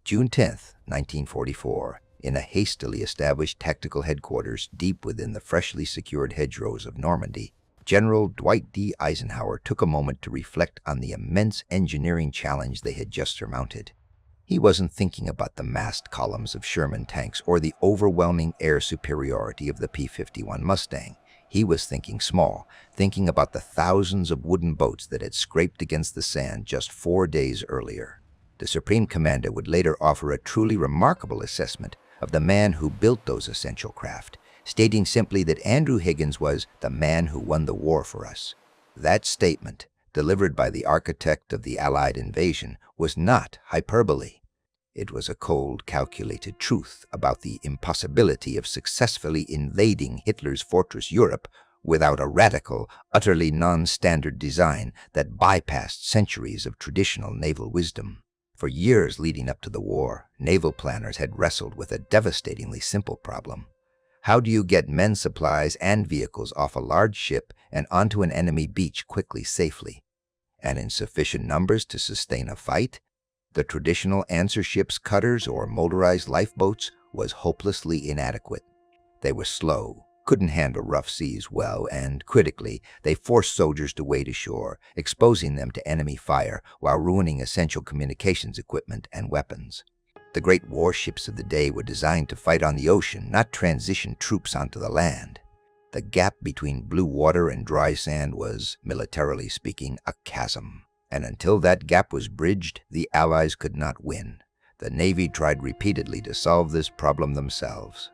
June 10, 1944, in a hastily established tactical headquarters deep within the freshly secured hedgerows of Normandy, General Dwight D. Eisenhower took a moment to reflect on the immense engineering challenge they had just surmounted. He wasn't thinking about the massed columns of Sherman tanks or the overwhelming air superiority of the P-51 Mustang. He was thinking small, thinking about the thousands of wooden boats that had scraped against the sand just 4 days earlier. The Supreme Commander would later offer a truly remarkable assessment of the man who built those essential craft, stating simply that Andrew Higgins was the man who won the war for us. That statement, delivered by the architect of the Allied invasion, was not hyperbole. It was a cold, calculated truth about the impossibility of successfully invading Hitler's fortress Europe without a radical, utterly non-standard design that bypassed centuries of traditional naval wisdom. For years leading up to the war, naval planners had wrestled with a devastatingly simple problem. How do you get men, supplies, and vehicles off a large ship and onto an enemy beach quickly, safely, and in sufficient numbers to sustain a fight? The traditional answer ships, cutters, or motorized lifeboats was hopelessly inadequate. They were slow, couldn't handle rough seas well, and, critically, they forced soldiers to wade ashore, exposing them to enemy fire while ruining essential communications equipment and weapons. The great warships of the day were designed to fight on the ocean, not transition troops onto the land. The gap between blue water and dry sand was, militarily speaking, a chasm. And until that gap was bridged, the Allies could not win. The Navy tried repeatedly to solve this problem themselves.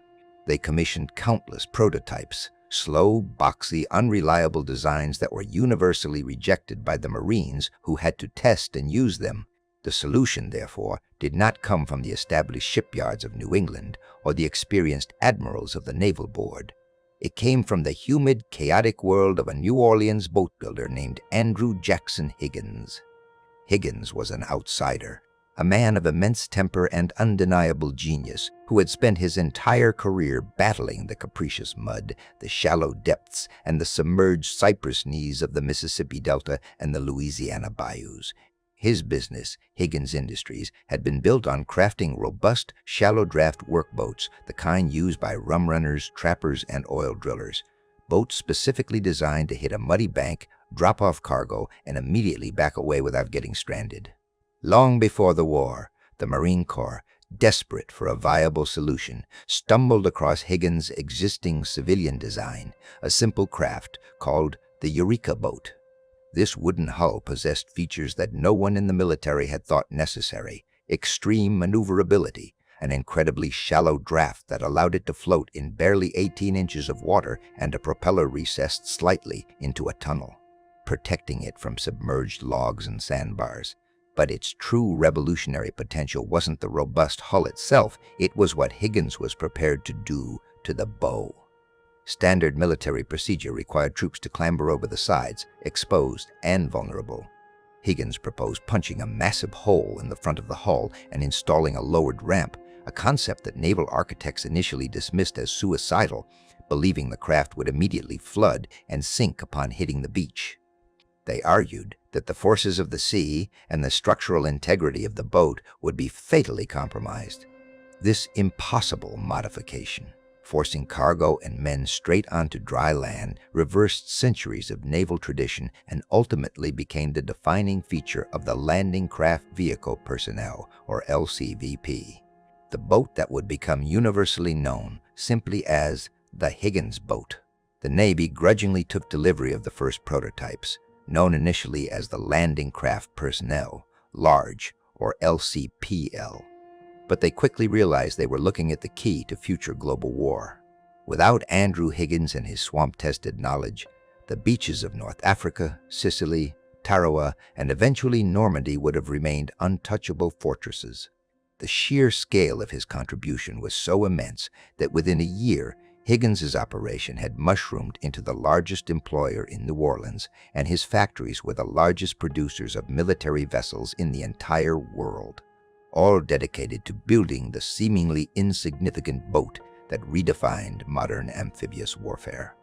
They commissioned countless prototypes, slow, boxy, unreliable designs that were universally rejected by the Marines who had to test and use them. The solution, therefore, did not come from the established shipyards of New England or the experienced admirals of the Naval Board. It came from the humid, chaotic world of a New Orleans boat builder named Andrew Jackson Higgins. Higgins was an outsider, a man of immense temper and undeniable genius who had spent his entire career battling the capricious mud, the shallow depths, and the submerged cypress knees of the Mississippi Delta and the Louisiana bayous. His business, Higgins Industries, had been built on crafting robust, shallow-draft workboats, the kind used by rum runners, trappers, and oil drillers. Boats specifically designed to hit a muddy bank, drop off cargo, and immediately back away without getting stranded. Long before the war, the Marine Corps, desperate for a viable solution, stumbled across Higgins' existing civilian design, a simple craft called the Eureka boat. This wooden hull possessed features that no one in the military had thought necessary: extreme maneuverability, an incredibly shallow draft that allowed it to float in barely 18 inches of water, and a propeller recessed slightly into a tunnel, protecting it from submerged logs and sandbars. But its true revolutionary potential wasn't the robust hull itself, it was what Higgins was prepared to do to the bow. Standard military procedure required troops to clamber over the sides, exposed and vulnerable. Higgins proposed punching a massive hole in the front of the hull and installing a lowered ramp, a concept that naval architects initially dismissed as suicidal, believing the craft would immediately flood and sink upon hitting the beach. They argued that the forces of the sea and the structural integrity of the boat would be fatally compromised. This impossible modification, forcing cargo and men straight onto dry land, reversed centuries of naval tradition and ultimately became the defining feature of the Landing Craft Vehicle Personnel, or LCVP, the boat that would become universally known simply as the Higgins boat. The Navy grudgingly took delivery of the first prototypes, known initially as the Landing Craft Personnel, Large, or LCPL. But they quickly realized they were looking at the key to future global war. Without Andrew Higgins and his swamp-tested knowledge, the beaches of North Africa, Sicily, Tarawa, and eventually Normandy would have remained untouchable fortresses. The sheer scale of his contribution was so immense that within a year, Higgins's operation had mushroomed into the largest employer in New Orleans, and his factories were the largest producers of military vessels in the entire world, all dedicated to building the seemingly insignificant boat that redefined modern amphibious warfare.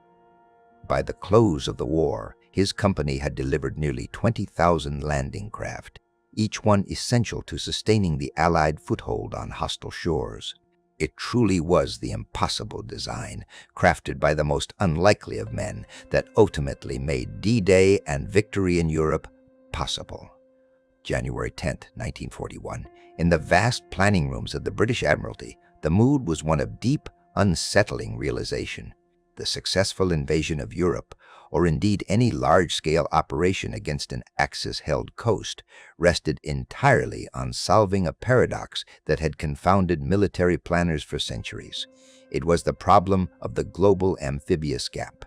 By the close of the war, his company had delivered nearly 20,000 landing craft, each one essential to sustaining the Allied foothold on hostile shores. It truly was the impossible design, crafted by the most unlikely of men, that ultimately made D-Day and victory in Europe possible. January 10, 1941. In the vast planning rooms of the British Admiralty, the mood was one of deep, unsettling realization. The successful invasion of Europe, or indeed any large-scale operation against an Axis-held coast, rested entirely on solving a paradox that had confounded military planners for centuries. It was the problem of the global amphibious gap.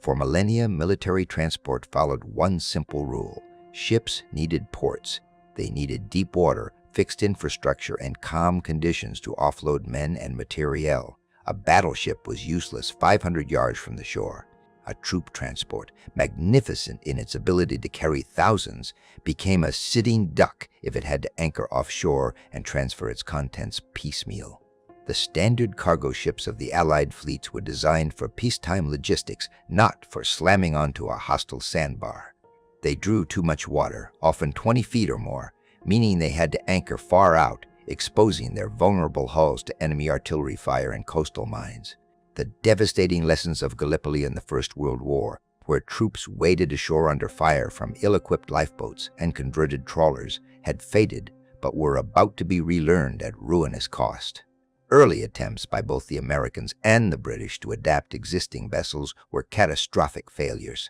For millennia, military transport followed one simple rule. Ships needed ports. They needed deep water, fixed infrastructure, and calm conditions to offload men and materiel. A battleship was useless 500 yards from the shore. A troop transport, magnificent in its ability to carry thousands, became a sitting duck if it had to anchor offshore and transfer its contents piecemeal. The standard cargo ships of the Allied fleets were designed for peacetime logistics, not for slamming onto a hostile sandbar. They drew too much water, often 20 feet or more, meaning they had to anchor far out, exposing their vulnerable hulls to enemy artillery fire and coastal mines. The devastating lessons of Gallipoli in the First World War, where troops waded ashore under fire from ill-equipped lifeboats and converted trawlers, had faded but were about to be relearned at ruinous cost. Early attempts by both the Americans and the British to adapt existing vessels were catastrophic failures.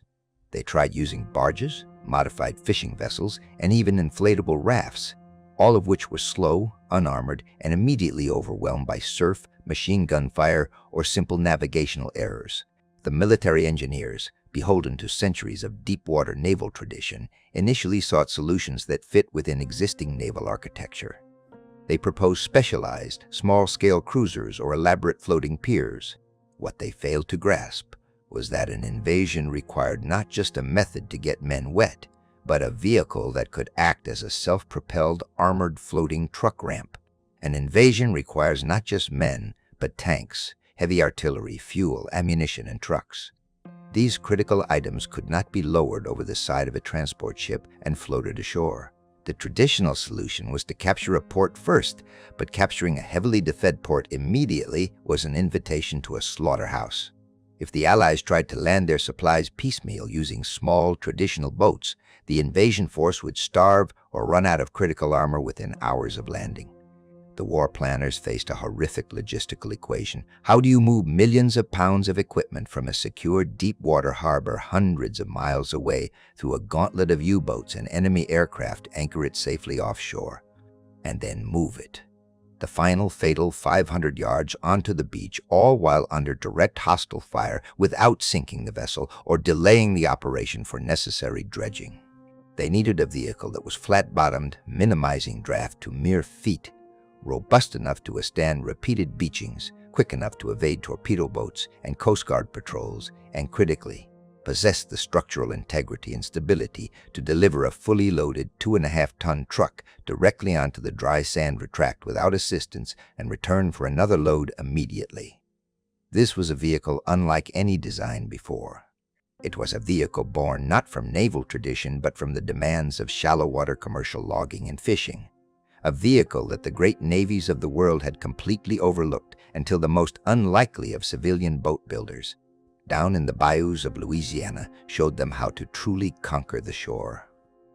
They tried using barges, modified fishing vessels, and even inflatable rafts, all of which were slow, unarmored, and immediately overwhelmed by surf, machine gun fire, or simple navigational errors. The military engineers, beholden to centuries of deep-water naval tradition, initially sought solutions that fit within existing naval architecture. They proposed specialized, small-scale cruisers or elaborate floating piers. What they failed to grasp was that an invasion required not just a method to get men wet, but a vehicle that could act as a self-propelled, armored floating truck ramp. An invasion requires not just men, but tanks, heavy artillery, fuel, ammunition, and trucks. These critical items could not be lowered over the side of a transport ship and floated ashore. The traditional solution was to capture a port first, but capturing a heavily defended port immediately was an invitation to a slaughterhouse. If the Allies tried to land their supplies piecemeal using small, traditional boats, the invasion force would starve or run out of critical armor within hours of landing. The war planners faced a horrific logistical equation. How do you move millions of pounds of equipment from a secure deep-water harbor hundreds of miles away through a gauntlet of U-boats and enemy aircraft, anchor it safely offshore, and then move it? The final fatal 500 yards onto the beach, all while under direct hostile fire without sinking the vessel or delaying the operation for necessary dredging. They needed a vehicle that was flat-bottomed, minimizing draft to mere feet, robust enough to withstand repeated beachings, quick enough to evade torpedo boats and Coast Guard patrols, and critically, possessed the structural integrity and stability to deliver a fully loaded 2.5-ton truck directly onto the dry sand retract without assistance and return for another load immediately. This was a vehicle unlike any design before. It was a vehicle born not from naval tradition but from the demands of shallow-water commercial logging and fishing. A vehicle that the great navies of the world had completely overlooked until the most unlikely of civilian boat builders, down in the bayous of Louisiana, showed them how to truly conquer the shore.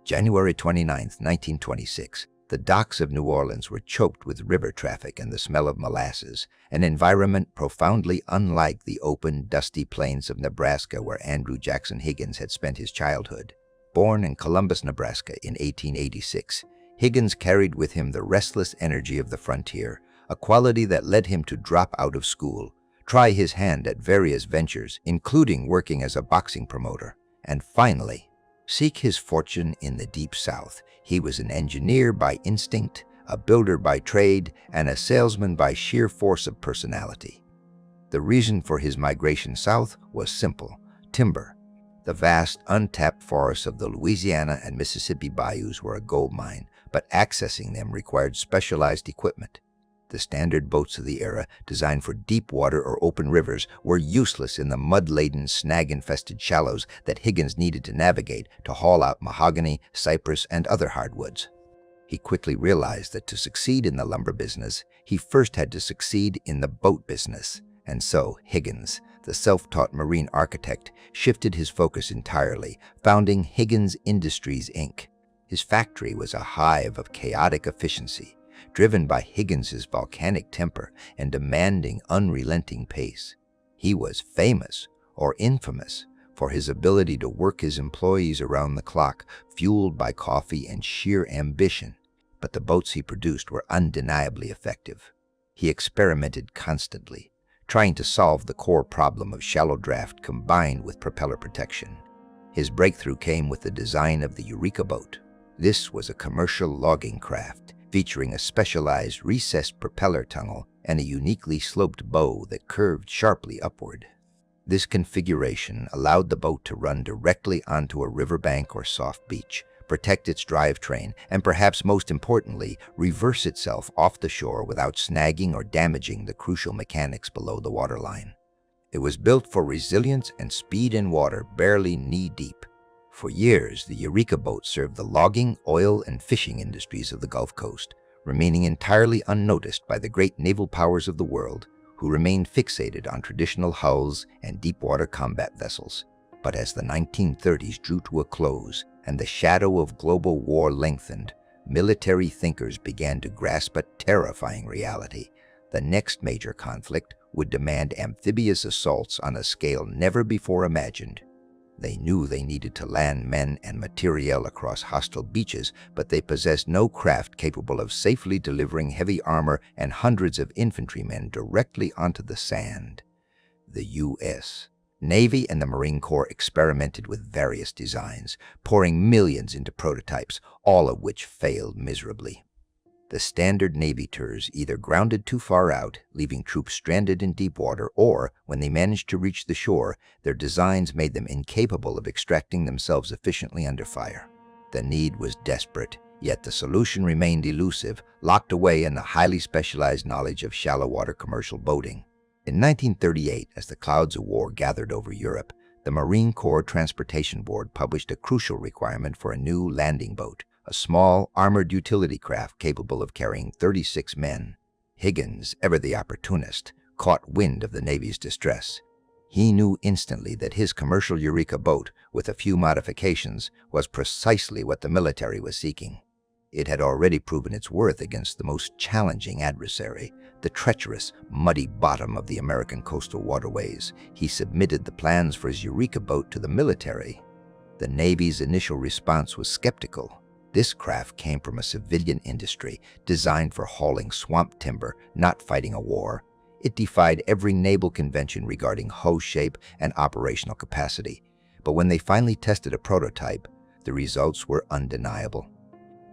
January 29, 1926, the docks of New Orleans were choked with river traffic and the smell of molasses, an environment profoundly unlike the open, dusty plains of Nebraska where Andrew Jackson Higgins had spent his childhood. Born in Columbus, Nebraska in 1886, Higgins carried with him the restless energy of the frontier, a quality that led him to drop out of school, try his hand at various ventures, including working as a boxing promoter, and finally, seek his fortune in the Deep South. He was an engineer by instinct, a builder by trade, and a salesman by sheer force of personality. The reason for his migration south was simple: timber. The vast, untapped forests of the Louisiana and Mississippi bayous were a gold mine, but accessing them required specialized equipment. The standard boats of the era, designed for deep water or open rivers, were useless in the mud-laden, snag-infested shallows that Higgins needed to navigate to haul out mahogany, cypress, and other hardwoods. He quickly realized that to succeed in the lumber business, he first had to succeed in the boat business. And so Higgins, the self-taught marine architect, shifted his focus entirely, founding Higgins Industries, Inc. His factory was a hive of chaotic efficiency, driven by Higgins's volcanic temper and demanding, unrelenting pace. He was famous, or infamous, for his ability to work his employees around the clock, fueled by coffee and sheer ambition. But the boats he produced were undeniably effective. He experimented constantly, trying to solve the core problem of shallow draft combined with propeller protection. His breakthrough came with the design of the Eureka boat. This was a commercial logging craft, featuring a specialized recessed propeller tunnel and a uniquely sloped bow that curved sharply upward. This configuration allowed the boat to run directly onto a riverbank or soft beach, protect its drivetrain, and perhaps most importantly, reverse itself off the shore without snagging or damaging the crucial mechanics below the waterline. It was built for resilience and speed in water barely knee-deep. For years, the Eureka boat served the logging, oil, and fishing industries of the Gulf Coast, remaining entirely unnoticed by the great naval powers of the world, who remained fixated on traditional hulls and deep-water combat vessels. But as the 1930s drew to a close and the shadow of global war lengthened, military thinkers began to grasp a terrifying reality. The next major conflict would demand amphibious assaults on a scale never before imagined. They knew they needed to land men and materiel across hostile beaches, but they possessed no craft capable of safely delivering heavy armor and hundreds of infantrymen directly onto the sand. The U.S. Navy and the Marine Corps experimented with various designs, pouring millions into prototypes, all of which failed miserably. The standard Navy tours either grounded too far out, leaving troops stranded in deep water, or, when they managed to reach the shore, their designs made them incapable of extracting themselves efficiently under fire. The need was desperate, yet the solution remained elusive, locked away in the highly specialized knowledge of shallow water commercial boating. In 1938, as the clouds of war gathered over Europe, the Marine Corps Transportation Board published a crucial requirement for a new landing boat, a small, armored utility craft capable of carrying 36 men. Higgins, ever the opportunist, caught wind of the Navy's distress. He knew instantly that his commercial Eureka boat, with a few modifications, was precisely what the military was seeking. It had already proven its worth against the most challenging adversary, the treacherous, muddy bottom of the American coastal waterways. He submitted the plans for his Eureka boat to the military. The Navy's initial response was skeptical. This craft came from a civilian industry designed for hauling swamp timber, not fighting a war. It defied every naval convention regarding hull shape and operational capacity. But when they finally tested a prototype, the results were undeniable.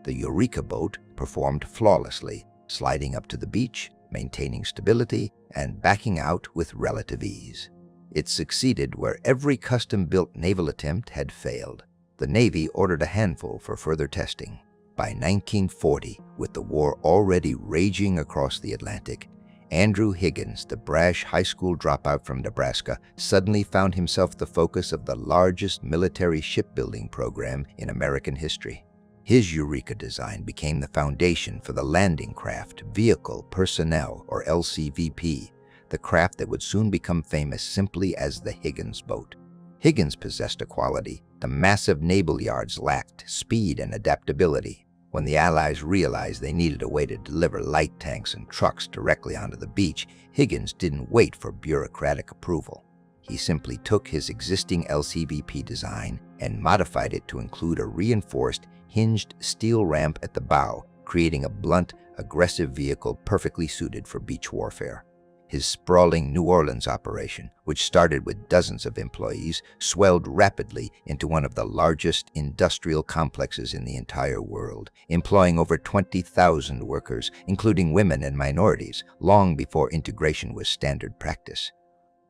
The Eureka boat performed flawlessly, sliding up to the beach, maintaining stability, and backing out with relative ease. It succeeded where every custom-built naval attempt had failed. The Navy ordered a handful for further testing. By 1940, with the war already raging across the Atlantic, Andrew Higgins, the brash high school dropout from Nebraska, suddenly found himself the focus of the largest military shipbuilding program in American history. His Eureka design became the foundation for the Landing Craft Vehicle Personnel, or LCVP, the craft that would soon become famous simply as the Higgins boat. Higgins possessed a quality the massive naval yards lacked: speed and adaptability. When the Allies realized they needed a way to deliver light tanks and trucks directly onto the beach, Higgins didn't wait for bureaucratic approval. He simply took his existing LCVP design and modified it to include a reinforced, hinged steel ramp at the bow, creating a blunt, aggressive vehicle perfectly suited for beach warfare. His sprawling New Orleans operation, which started with dozens of employees, swelled rapidly into one of the largest industrial complexes in the entire world, employing over 20,000 workers, including women and minorities, long before integration was standard practice.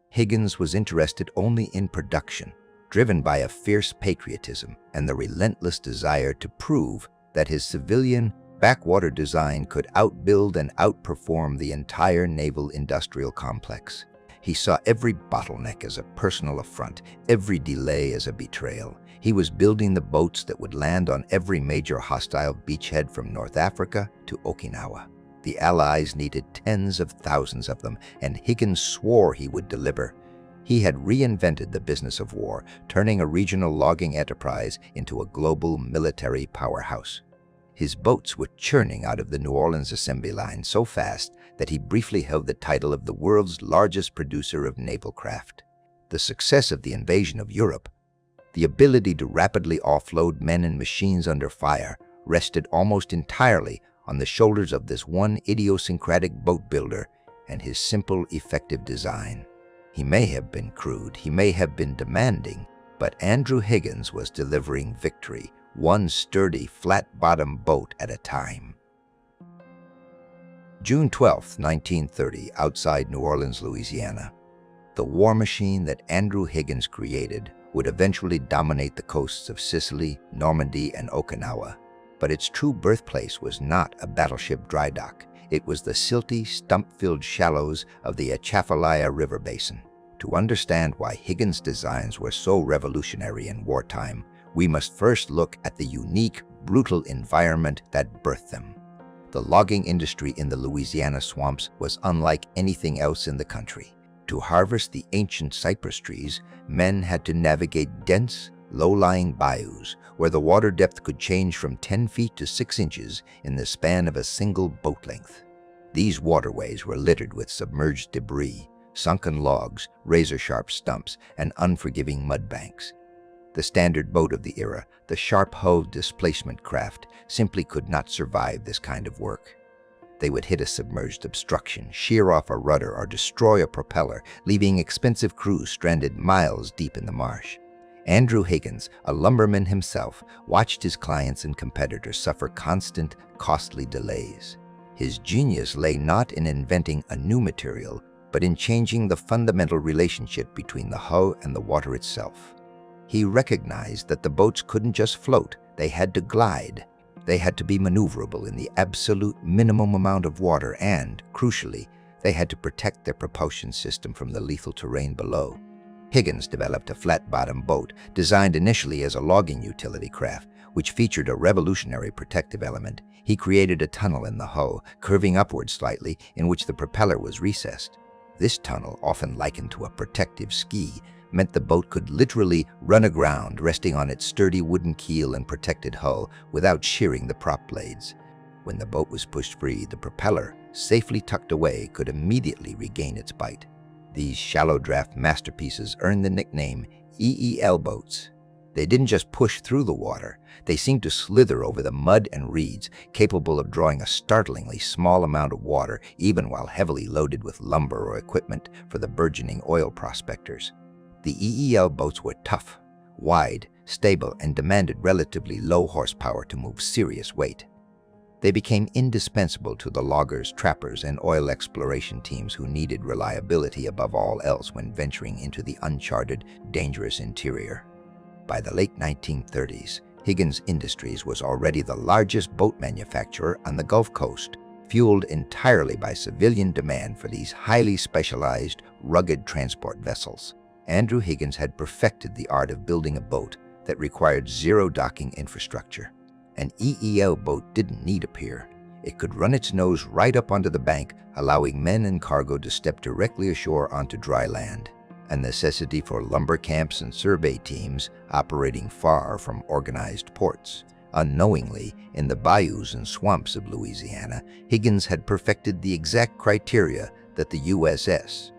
Higgins was interested only in production, driven by a fierce patriotism and the relentless desire to prove that his civilian, backwater design could outbuild and outperform the entire naval industrial complex. He saw every bottleneck as a personal affront, every delay as a betrayal. He was building the boats that would land on every major hostile beachhead from North Africa to Okinawa. The Allies needed tens of thousands of them, and Higgins swore he would deliver. He had reinvented the business of war, turning a regional logging enterprise into a global military powerhouse. His boats were churning out of the New Orleans assembly line so fast that he briefly held the title of the world's largest producer of naval craft. The success of the invasion of Europe, the ability to rapidly offload men and machines under fire, rested almost entirely on the shoulders of this one idiosyncratic boat builder and his simple, effective design. He may have been crude, he may have been demanding, but Andrew Higgins was delivering victory, one sturdy, flat-bottomed boat at a time. June 12, 1930, outside New Orleans, Louisiana. The war machine that Andrew Higgins created would eventually dominate the coasts of Sicily, Normandy, and Okinawa. But its true birthplace was not a battleship dry dock. It was the silty, stump-filled shallows of the Atchafalaya River Basin. To understand why Higgins' designs were so revolutionary in wartime, we must first look at the unique, brutal environment that birthed them. The logging industry in the Louisiana swamps was unlike anything else in the country. To harvest the ancient cypress trees, men had to navigate dense, low-lying bayous where the water depth could change from 10 feet to 6 inches in the span of a single boat length. These waterways were littered with submerged debris, sunken logs, razor-sharp stumps, and unforgiving mudbanks. The standard boat of the era, the sharp-hulled displacement craft, simply could not survive this kind of work. They would hit a submerged obstruction, shear off a rudder, or destroy a propeller, leaving expensive crews stranded miles deep in the marsh. Andrew Higgins, a lumberman himself, watched his clients and competitors suffer constant, costly delays. His genius lay not in inventing a new material, but in changing the fundamental relationship between the hull and the water itself. He recognized that the boats couldn't just float, they had to glide. They had to be maneuverable in the absolute minimum amount of water and, crucially, they had to protect their propulsion system from the lethal terrain below. Higgins developed a flat-bottom boat designed initially as a logging utility craft, which featured a revolutionary protective element. He created a tunnel in the hull, curving upward slightly, in which the propeller was recessed. This tunnel, often likened to a protective ski, meant the boat could literally run aground, resting on its sturdy wooden keel and protected hull without shearing the prop blades. When the boat was pushed free, the propeller, safely tucked away, could immediately regain its bite. These shallow draft masterpieces earned the nickname EEL boats. They didn't just push through the water, they seemed to slither over the mud and reeds, capable of drawing a startlingly small amount of water even while heavily loaded with lumber or equipment for the burgeoning oil prospectors. The EEL boats were tough, wide, stable, and demanded relatively low horsepower to move serious weight. They became indispensable to the loggers, trappers, and oil exploration teams who needed reliability above all else when venturing into the uncharted, dangerous interior. By the late 1930s, Higgins Industries was already the largest boat manufacturer on the Gulf Coast, fueled entirely by civilian demand for these highly specialized, rugged transport vessels. Andrew Higgins had perfected the art of building a boat that required zero docking infrastructure. An EEL boat didn't need a pier. It could run its nose right up onto the bank, allowing men and cargo to step directly ashore onto dry land. A necessity for lumber camps and survey teams operating far from organized ports. Unknowingly, in the bayous and swamps of Louisiana, Higgins had perfected the exact criteria that the USS,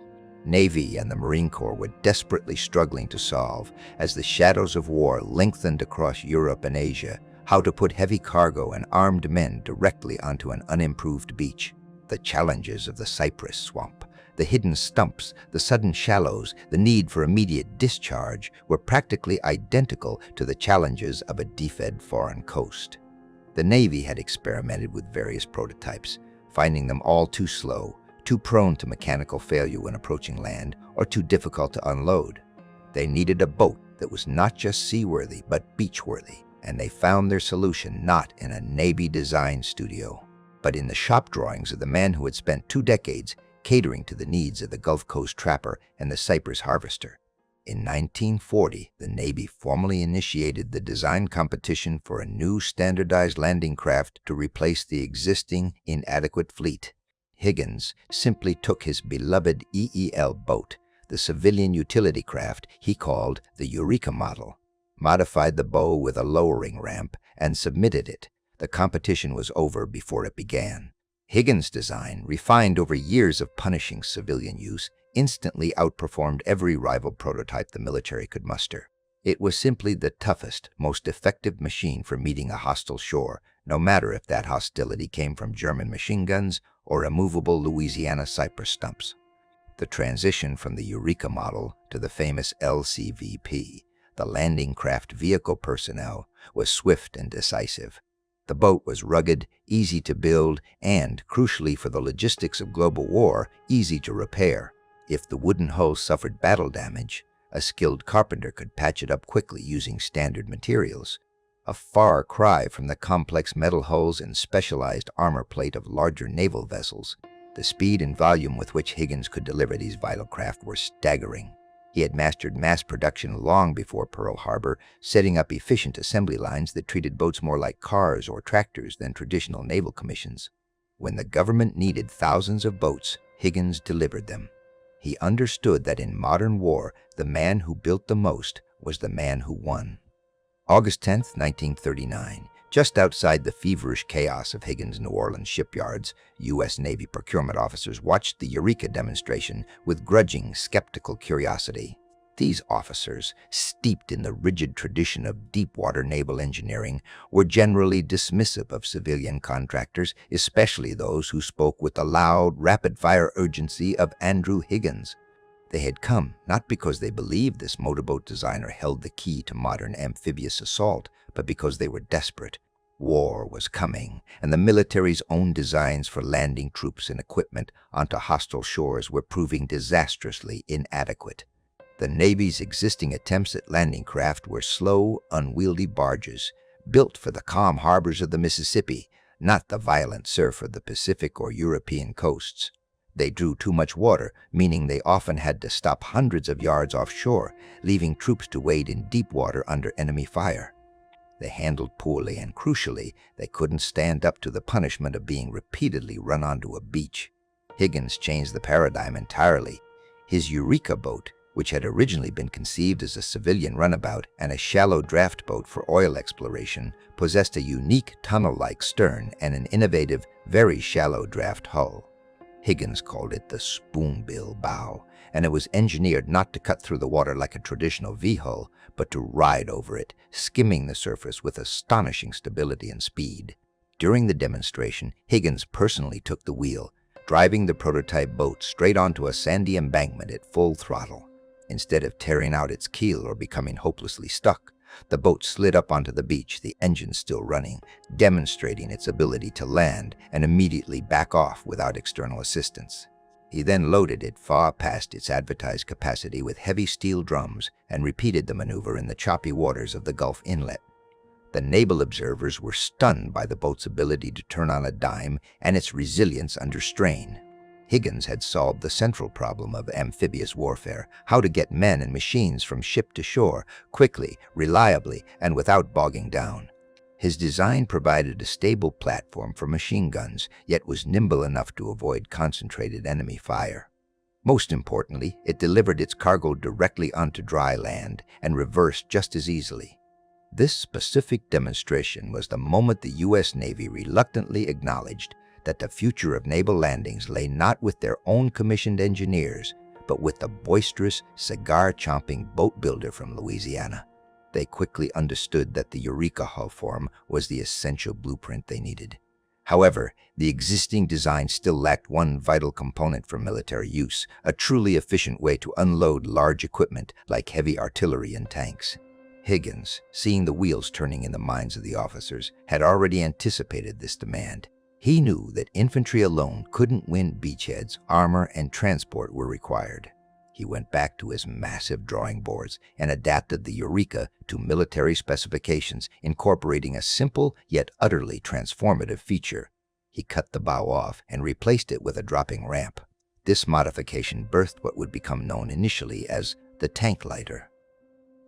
Navy, and the Marine Corps were desperately struggling to solve as the shadows of war lengthened across Europe and Asia. How to put heavy cargo and armed men directly onto an unimproved beach. The challenges of the cypress swamp, the hidden stumps, the sudden shallows, the need for immediate discharge were practically identical to the challenges of a defed foreign coast. The Navy had experimented with various prototypes, finding them all too slow, too prone to mechanical failure when approaching land, or too difficult to unload. They needed a boat that was not just seaworthy but beachworthy. And they found their solution not in a Navy design studio, but in the shop drawings of the man who had spent 2 decades catering to the needs of the Gulf Coast trapper and the cypress harvester. In 1940, the Navy formally initiated the design competition for a new standardized landing craft to replace the existing inadequate fleet. Higgins simply took his beloved EEL boat, the civilian utility craft he called the Eureka model, modified the bow with a lowering ramp, and submitted it. The competition was over before it began. Higgins' design, refined over years of punishing civilian use, instantly outperformed every rival prototype the military could muster. It was simply the toughest, most effective machine for meeting a hostile shore, no matter if that hostility came from German machine guns or immovable Louisiana cypress stumps. The transition from the Eureka model to the famous LCVP, the Landing Craft Vehicle Personnel, was swift and decisive. The boat was rugged, easy to build, and, crucially for the logistics of global war, easy to repair. If the wooden hull suffered battle damage, a skilled carpenter could patch it up quickly using standard materials. A far cry from the complex metal hulls and specialized armor plate of larger naval vessels, the speed and volume with which Higgins could deliver these vital craft were staggering. He had mastered mass production long before Pearl Harbor, setting up efficient assembly lines that treated boats more like cars or tractors than traditional naval commissions. When the government needed thousands of boats, Higgins delivered them. He understood that in modern war, the man who built the most was the man who won. August 10, 1939, just outside the feverish chaos of Higgins' New Orleans shipyards, U.S. Navy procurement officers watched the Eureka demonstration with grudging, skeptical curiosity. These officers, steeped in the rigid tradition of deep-water naval engineering, were generally dismissive of civilian contractors, especially those who spoke with the loud, rapid-fire urgency of Andrew Higgins. They had come not because they believed this motorboat designer held the key to modern amphibious assault, but because they were desperate. War was coming, and the military's own designs for landing troops and equipment onto hostile shores were proving disastrously inadequate. The Navy's existing attempts at landing craft were slow, unwieldy barges, built for the calm harbors of the Mississippi, not the violent surf of the Pacific or European coasts. They drew too much water, meaning they often had to stop hundreds of yards offshore, leaving troops to wade in deep water under enemy fire. They handled poorly, and crucially, they couldn't stand up to the punishment of being repeatedly run onto a beach. Higgins changed the paradigm entirely. His Eureka boat, which had originally been conceived as a civilian runabout and a shallow draft boat for oil exploration, possessed a unique tunnel-like stern and an innovative, very shallow draft hull. Higgins called it the spoonbill bow, and it was engineered not to cut through the water like a traditional V-hull, but to ride over it, skimming the surface with astonishing stability and speed. During the demonstration, Higgins personally took the wheel, driving the prototype boat straight onto a sandy embankment at full throttle. Instead of tearing out its keel or becoming hopelessly stuck, the boat slid up onto the beach, the engine still running, demonstrating its ability to land and immediately back off without external assistance. He then loaded it far past its advertised capacity with heavy steel drums and repeated the maneuver in the choppy waters of the Gulf Inlet. The naval observers were stunned by the boat's ability to turn on a dime and its resilience under strain. Higgins had solved the central problem of amphibious warfare: how to get men and machines from ship to shore, quickly, reliably, and without bogging down. His design provided a stable platform for machine guns, yet was nimble enough to avoid concentrated enemy fire. Most importantly, it delivered its cargo directly onto dry land and reversed just as easily. This specific demonstration was the moment the U.S. Navy reluctantly acknowledged that the future of naval landings lay not with their own commissioned engineers, but with the boisterous, cigar-chomping boat builder from Louisiana. They quickly understood that the Eureka hull form was the essential blueprint they needed. However, the existing design still lacked one vital component for military use: a truly efficient way to unload large equipment like heavy artillery and tanks. Higgins, seeing the wheels turning in the minds of the officers, had already anticipated this demand. He knew that infantry alone couldn't win beachheads. Armor and transport were required. He went back to his massive drawing boards and adapted the Eureka to military specifications, incorporating a simple yet utterly transformative feature. He cut the bow off and replaced it with a dropping ramp. This modification birthed what would become known initially as the tank lighter.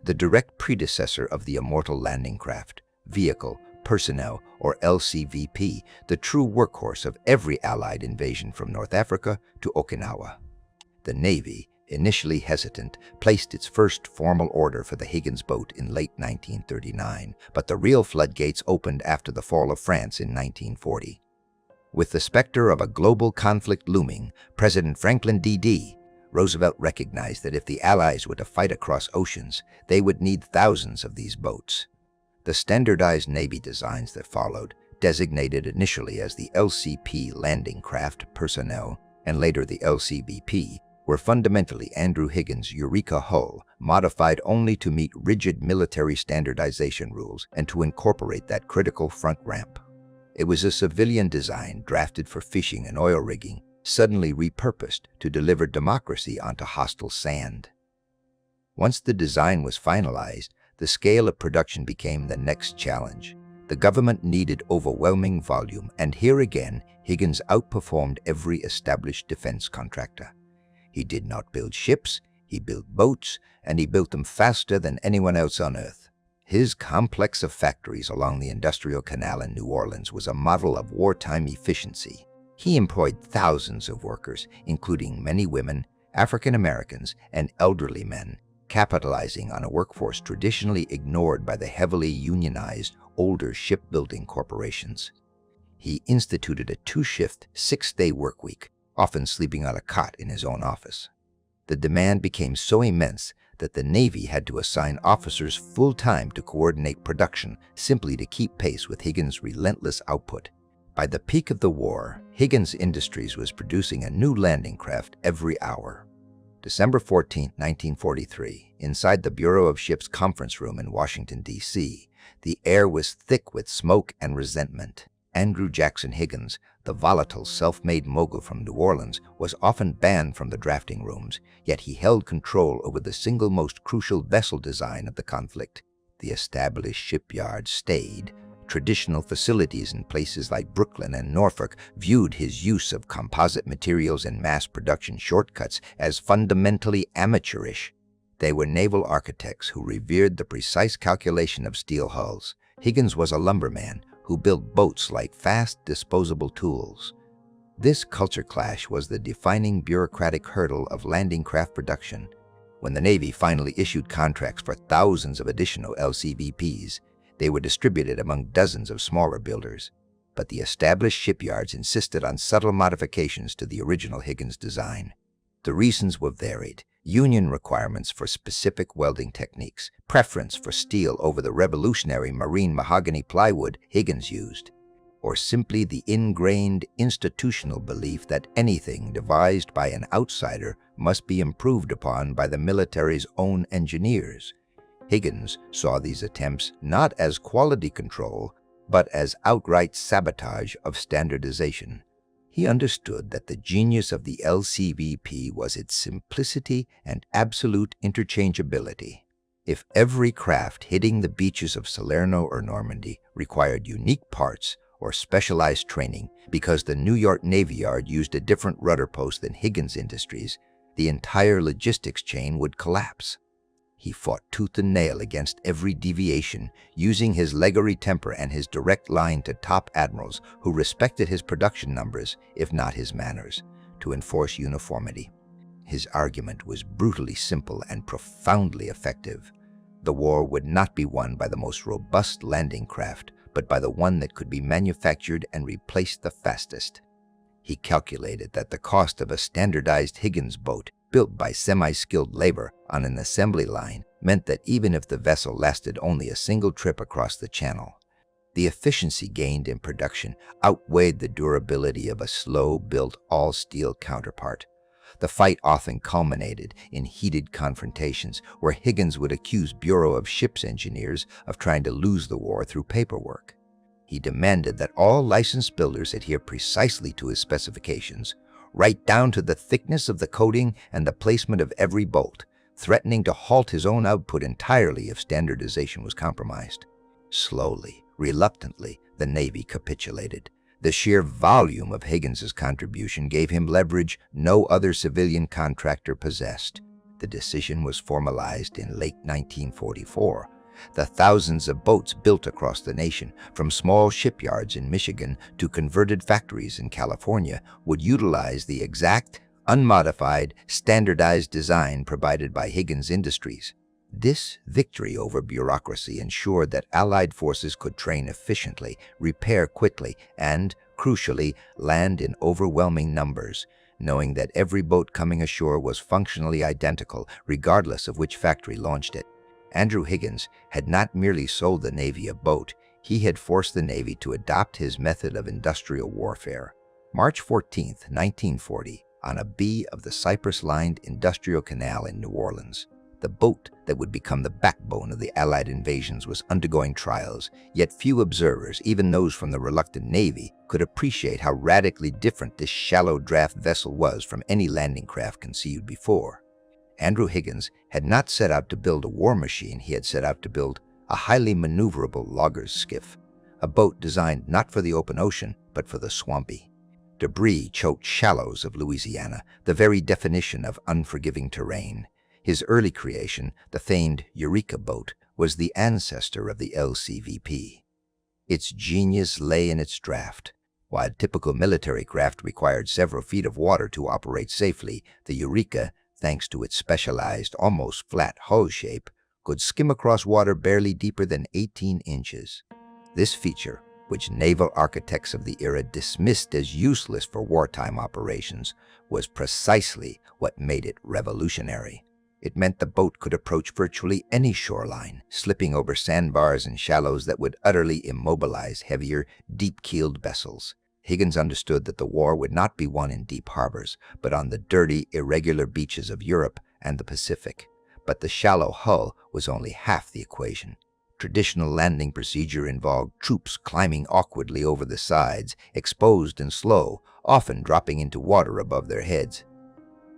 The direct predecessor of the immortal landing craft, vehicle, personnel, or LCVP, the true workhorse of every Allied invasion from North Africa to Okinawa. The Navy, initially hesitant, placed its first formal order for the Higgins boat in late 1939, but the real floodgates opened after the fall of France in 1940. With the specter of a global conflict looming, President Franklin D. Roosevelt recognized that if the Allies were to fight across oceans, they would need thousands of these boats. The standardized Navy designs that followed, designated initially as the LCP Landing Craft Personnel and later the LCVP, were fundamentally Andrew Higgins' Eureka hull, modified only to meet rigid military standardization rules and to incorporate that critical front ramp. It was a civilian design drafted for fishing and oil rigging, suddenly repurposed to deliver democracy onto hostile sand. Once the design was finalized, the scale of production became the next challenge. The government needed overwhelming volume, and here again, Higgins outperformed every established defense contractor. He did not build ships, he built boats, and he built them faster than anyone else on Earth. His complex of factories along the Industrial Canal in New Orleans was a model of wartime efficiency. He employed thousands of workers, including many women, African Americans, and elderly men, capitalizing on a workforce traditionally ignored by the heavily unionized, older shipbuilding corporations. He instituted a 2-shift, 6-day workweek, often sleeping on a cot in his own office. The demand became so immense that the Navy had to assign officers full-time to coordinate production simply to keep pace with Higgins' relentless output. By the peak of the war, Higgins Industries was producing a new landing craft every hour. December 14, 1943, inside the Bureau of Ships conference room in Washington, D.C., the air was thick with smoke and resentment. Andrew Jackson Higgins, the volatile self-made mogul from New Orleans, was often banned from the drafting rooms, yet he held control over the single most crucial vessel design of the conflict. The established shipyards stayed. Traditional facilities in places like Brooklyn and Norfolk viewed his use of composite materials and mass production shortcuts as fundamentally amateurish. They were naval architects who revered the precise calculation of steel hulls. Higgins was a lumberman who built boats like fast, disposable tools. This culture clash was the defining bureaucratic hurdle of landing craft production. When the Navy finally issued contracts for thousands of additional LCVPs, they were distributed among dozens of smaller builders. But the established shipyards insisted on subtle modifications to the original Higgins design. The reasons were varied: union requirements for specific welding techniques, preference for steel over the revolutionary marine mahogany plywood Higgins used, or simply the ingrained institutional belief that anything devised by an outsider must be improved upon by the military's own engineers. Higgins saw these attempts not as quality control, but as outright sabotage of standardization. He understood that the genius of the LCVP was its simplicity and absolute interchangeability. If every craft hitting the beaches of Salerno or Normandy required unique parts or specialized training because the New York Navy Yard used a different rudder post than Higgins Industries, the entire logistics chain would collapse. He fought tooth and nail against every deviation, using his legary temper and his direct line to top admirals who respected his production numbers, if not his manners, to enforce uniformity. His argument was brutally simple and profoundly effective. The war would not be won by the most robust landing craft, but by the one that could be manufactured and replaced the fastest. He calculated that the cost of a standardized Higgins boat built by semi-skilled labor on an assembly line meant that even if the vessel lasted only a single trip across the channel, the efficiency gained in production outweighed the durability of a slow-built all-steel counterpart. The fight often culminated in heated confrontations where Higgins would accuse Bureau of Ships engineers of trying to lose the war through paperwork. He demanded that all licensed builders adhere precisely to his specifications, right down to the thickness of the coating and the placement of every bolt, threatening to halt his own output entirely if standardization was compromised. Slowly, reluctantly, the Navy capitulated. The sheer volume of Higgins's contribution gave him leverage no other civilian contractor possessed. The decision was formalized in late 1944. The thousands of boats built across the nation, from small shipyards in Michigan to converted factories in California, would utilize the exact, unmodified, standardized design provided by Higgins Industries. This victory over bureaucracy ensured that Allied forces could train efficiently, repair quickly, and, crucially, land in overwhelming numbers, knowing that every boat coming ashore was functionally identical, regardless of which factory launched it. Andrew Higgins had not merely sold the Navy a boat, he had forced the Navy to adopt his method of industrial warfare. March 14, 1940, on a bee of the Cypress-lined Industrial Canal in New Orleans, the boat that would become the backbone of the Allied invasions was undergoing trials, yet few observers, even those from the reluctant Navy, could appreciate how radically different this shallow draft vessel was from any landing craft conceived before. Andrew Higgins had not set out to build a war machine, he had set out to build a highly maneuverable logger's skiff, a boat designed not for the open ocean, but for the swampy, debris-choked shallows of Louisiana, the very definition of unforgiving terrain. His early creation, the famed Eureka boat, was the ancestor of the LCVP. Its genius lay in its draft. While typical military craft required several feet of water to operate safely, the Eureka, thanks to its specialized, almost flat hull shape, could skim across water barely deeper than 18 inches. This feature, which naval architects of the era dismissed as useless for wartime operations, was precisely what made it revolutionary. It meant the boat could approach virtually any shoreline, slipping over sandbars and shallows that would utterly immobilize heavier, deep-keeled vessels. Higgins understood that the war would not be won in deep harbors, but on the dirty, irregular beaches of Europe and the Pacific. But the shallow hull was only half the equation. Traditional landing procedure involved troops climbing awkwardly over the sides, exposed and slow, often dropping into water above their heads.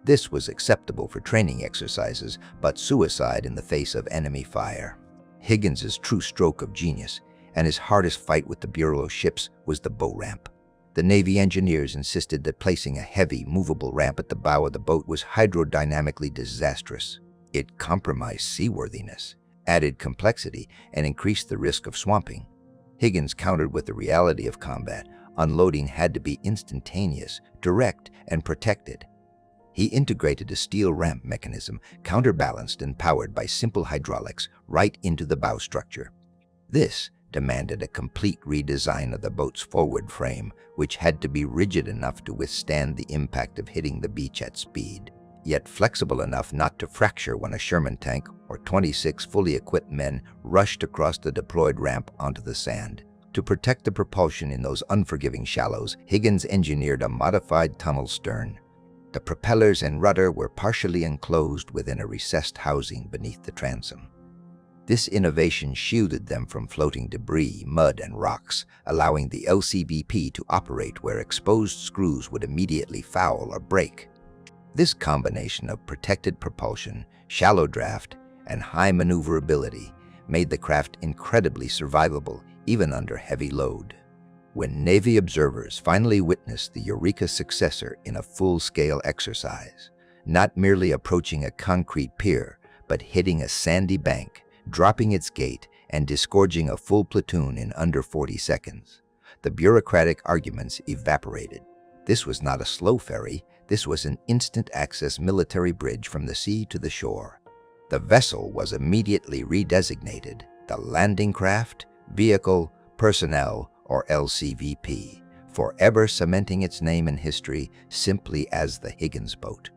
This was acceptable for training exercises, but suicide in the face of enemy fire. Higgins's true stroke of genius, and his hardest fight with the Bureau ships, was the bow ramp. The Navy engineers insisted that placing a heavy, movable ramp at the bow of the boat was hydrodynamically disastrous. It compromised seaworthiness, added complexity, and increased the risk of swamping. Higgins countered with the reality of combat. Unloading had to be instantaneous, direct, and protected. He integrated a steel ramp mechanism, counterbalanced and powered by simple hydraulics, right into the bow structure. This demanded a complete redesign of the boat's forward frame, which had to be rigid enough to withstand the impact of hitting the beach at speed, yet flexible enough not to fracture when a Sherman tank or 26 fully equipped men rushed across the deployed ramp onto the sand. To protect the propulsion in those unforgiving shallows, Higgins engineered a modified tunnel stern. The propellers and rudder were partially enclosed within a recessed housing beneath the transom. This innovation shielded them from floating debris, mud, and rocks, allowing the LCVP to operate where exposed screws would immediately foul or break. This combination of protected propulsion, shallow draft, and high maneuverability made the craft incredibly survivable even under heavy load. When Navy observers finally witnessed the Eureka's successor in a full-scale exercise, not merely approaching a concrete pier, but hitting a sandy bank, dropping its gate, and disgorging a full platoon in under 40 seconds, the bureaucratic arguments evaporated. This was not a slow ferry, this was an instant-access military bridge from the sea to the shore. The vessel was immediately redesignated the Landing Craft, Vehicle, Personnel, or LCVP, forever cementing its name in history simply as the Higgins boat.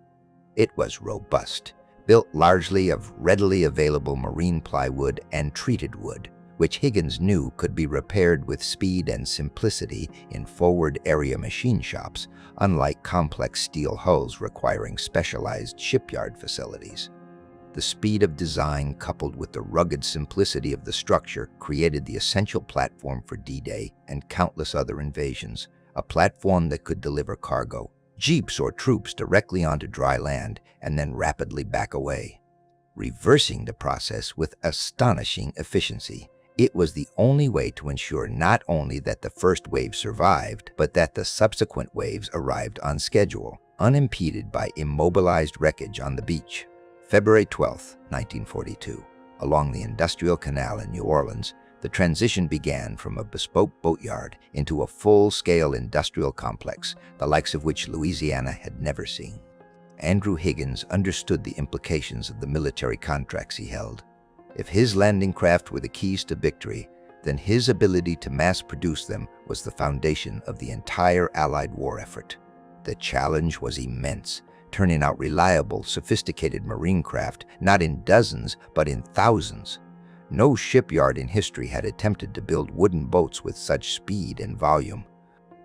It was robust, built largely of readily available marine plywood and treated wood, which Higgins knew could be repaired with speed and simplicity in forward area machine shops, unlike complex steel hulls requiring specialized shipyard facilities. The speed of design coupled with the rugged simplicity of the structure created the essential platform for D-Day and countless other invasions, a platform that could deliver cargo, jeeps or troops directly onto dry land and then rapidly back away. Reversing the process with astonishing efficiency, it was the only way to ensure not only that the first wave survived, but that the subsequent waves arrived on schedule, unimpeded by immobilized wreckage on the beach. February 12, 1942, along the Industrial Canal in New Orleans, the transition began from a bespoke boatyard into a full-scale industrial complex, the likes of which Louisiana had never seen. Andrew Higgins understood the implications of the military contracts he held. If his landing craft were the keys to victory, then his ability to mass-produce them was the foundation of the entire Allied war effort. The challenge was immense, turning out reliable, sophisticated marine craft not in dozens, but in thousands. No shipyard in history had attempted to build wooden boats with such speed and volume.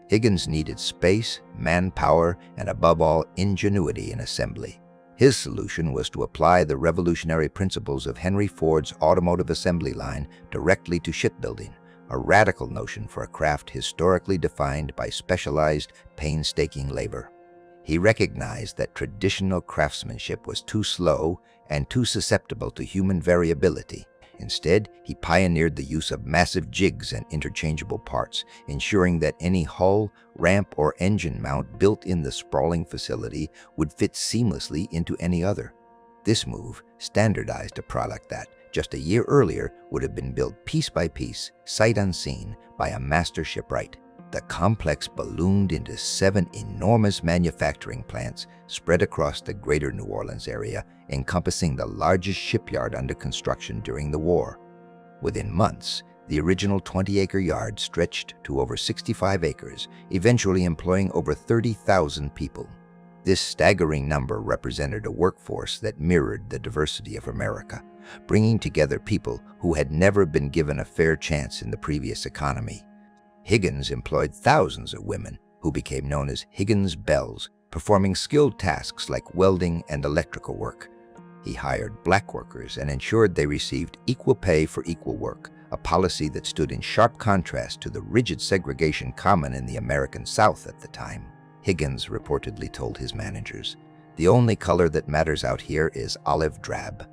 Higgins needed space, manpower, and above all, ingenuity in assembly. His solution was to apply the revolutionary principles of Henry Ford's automotive assembly line directly to shipbuilding, a radical notion for a craft historically defined by specialized, painstaking labor. He recognized that traditional craftsmanship was too slow and too susceptible to human variability. Instead, he pioneered the use of massive jigs and interchangeable parts, ensuring that any hull, ramp, or engine mount built in the sprawling facility would fit seamlessly into any other. This move standardized a product that, just a year earlier, would have been built piece by piece, sight unseen, by a master shipwright. The complex ballooned into 7 enormous manufacturing plants spread across the greater New Orleans area, encompassing the largest shipyard under construction during the war. Within months, the original 20-acre yard stretched to over 65 acres, eventually employing over 30,000 people. This staggering number represented a workforce that mirrored the diversity of America, bringing together people who had never been given a fair chance in the previous economy. Higgins employed thousands of women who became known as Higgins Belles, performing skilled tasks like welding and electrical work. He hired black workers and ensured they received equal pay for equal work, a policy that stood in sharp contrast to the rigid segregation common in the American South at the time. Higgins reportedly told his managers, "The only color that matters out here is olive drab."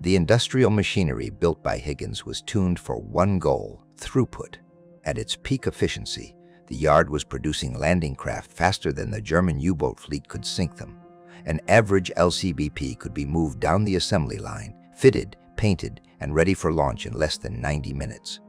The industrial machinery built by Higgins was tuned for one goal: throughput. At its peak efficiency, the yard was producing landing craft faster than the German U-boat fleet could sink them. An average LCVP could be moved down the assembly line, fitted, painted, and ready for launch in less than 90 minutes.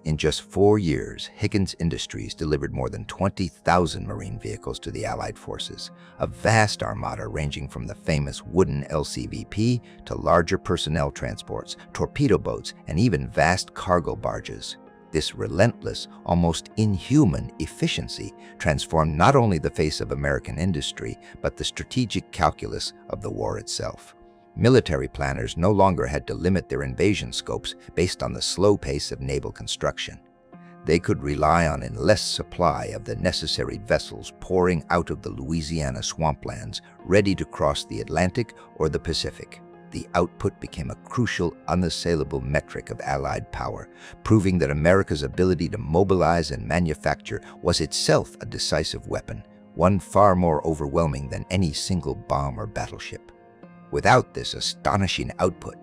In just 4 years, Higgins Industries delivered more than 20,000 marine vehicles to the Allied forces, a vast armada ranging from the famous wooden LCVP to larger personnel transports, torpedo boats, and even vast cargo barges. This relentless, almost inhuman efficiency transformed not only the face of American industry, but the strategic calculus of the war itself. Military planners no longer had to limit their invasion scopes based on the slow pace of naval construction. They could rely on endless supply of the necessary vessels pouring out of the Louisiana swamplands, ready to cross the Atlantic or the Pacific. The output became a crucial, unassailable metric of Allied power, proving that America's ability to mobilize and manufacture was itself a decisive weapon, one far more overwhelming than any single bomb or battleship. Without this astonishing output,